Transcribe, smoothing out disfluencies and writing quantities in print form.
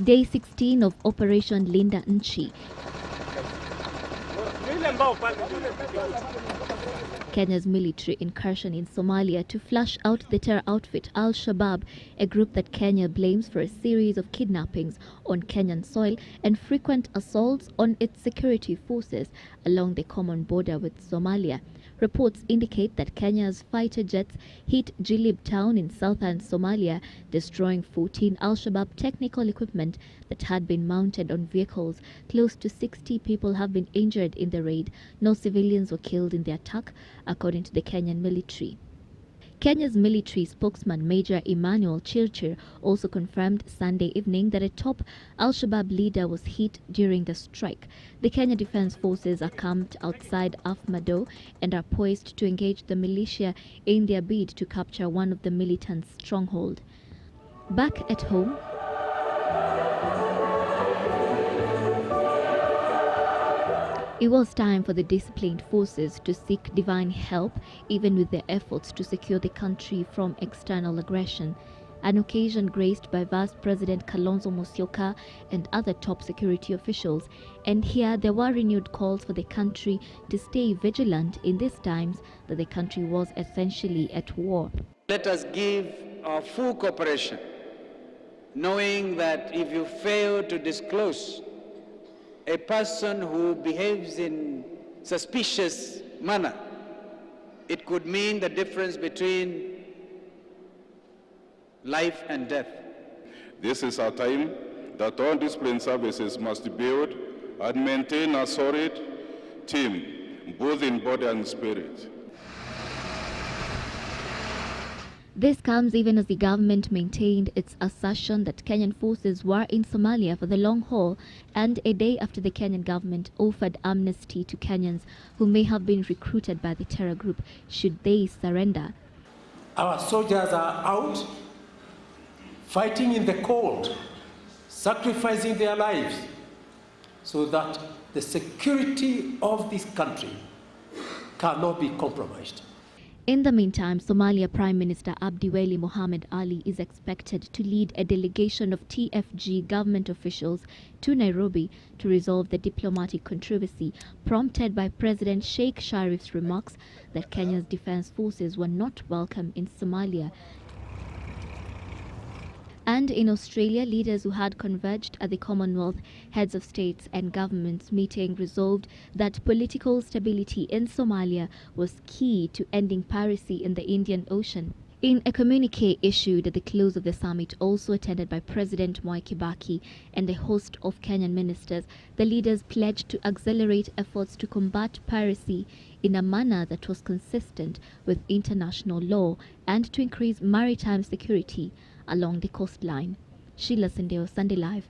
Day 16 of Operation Linda Nchi. Kenya's military incursion in Somalia to flush out the terror outfit Al-Shabaab, a group that Kenya blames for a series of kidnappings on Kenyan soil and frequent assaults on its security forces along the common border with Somalia. Reports indicate that Kenya's fighter jets hit Jilib town in southern Somalia, destroying 14 Al-Shabaab technical equipment that had been mounted on vehicles. Close to 60 people have been injured in the raid. No civilians were killed in the attack, according to the Kenyan military. Kenya's military spokesman Major Emmanuel Chirchir also confirmed Sunday evening that a top Al-Shabaab leader was hit during the strike. The Kenya Defense Forces are camped outside Afmado and are poised to engage the militia in their bid to capture one of the militants' stronghold. Back at home, it was time for the disciplined forces to seek divine help, even with their efforts to secure the country from external aggression. An occasion graced by Vice President Kalonzo Musyoka and other top security officials. And here there were renewed calls for the country to stay vigilant in these times that the country was essentially at war. Let us give our full cooperation, knowing that if you fail to disclose a person who behaves in suspicious manner, it could mean the difference between life and death. This is a time that all disciplined services must build and maintain a solid team, both in body and spirit. This comes even as the government maintained its assertion that Kenyan forces were in Somalia for the long haul, and a day after the Kenyan government offered amnesty to Kenyans who may have been recruited by the terror group should they surrender. Our soldiers are out fighting in the cold, sacrificing their lives so that the security of this country cannot be compromised. In the meantime, Somalia Prime Minister Abdiweli Mohamed Ali is expected to lead a delegation of TFG government officials to Nairobi to resolve the diplomatic controversy prompted by President Sheikh Sharif's remarks that Kenya's defense forces were not welcome in Somalia. And in Australia, leaders who had converged at the Commonwealth Heads of States and Governments meeting resolved that political stability in Somalia was key to ending piracy in the Indian Ocean. In a communique issued at the close of the summit, also attended by President Mwai Kibaki and a host of Kenyan ministers, the leaders pledged to accelerate efforts to combat piracy in a manner that was consistent with international law and to increase maritime security along the coastline. Sheila Sendeyo, Sunday Live.